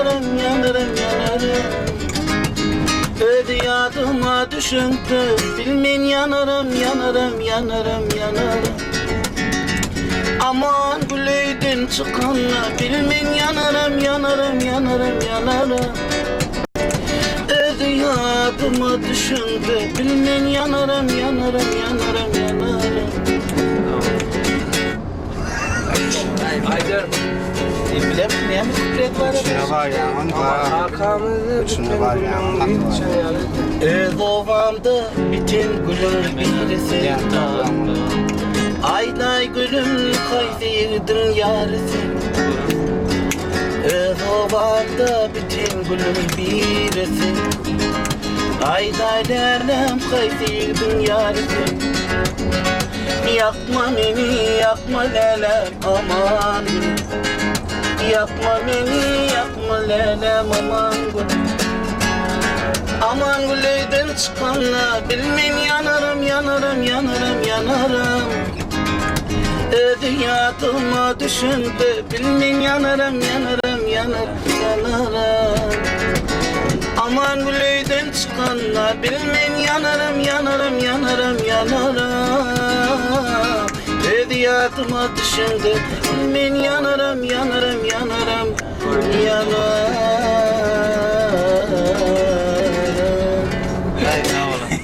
yanarım, yanarım, yanarım. Ödyadıma düşündü, bilmin yanarım, yanarım, yanarım, yanarım. Aman güleydin çıkanla, bilmin yanarım, yanarım, yanarım, yanarım. Ödyadıma düşündü, bilmin yanarım, yanarım, yanarım, yanarım. Haydar. Bilmem ne mi kudret var? Şuna var ya, onu var. Arkamızda Şuna var ya, ondan var. Öz ovamda bitin gülüm birisi tatlı. Ayday gülüm kayfirdin yarısı. Öz ovamda bitin gülüm birisi. Ayday dernem kayfirdin yarısı. Yakma beni, yakma lelem aman gülüm. Yakma beni, yakma lelem aman gülüm. Aman güleyden çıkanla, bilmem yanarım, yanarım, yanarım, yanarım. Ödyatıma düşündü, bilmem yanarım, yanarım, yanarım, yanarım. Aman güleyden çıkanla, bilmem yanarım, yanarım, yanarım, yanarım. Ödyatıma düşündü, bilmem yanarım, yanarım, yanarım, yanarım.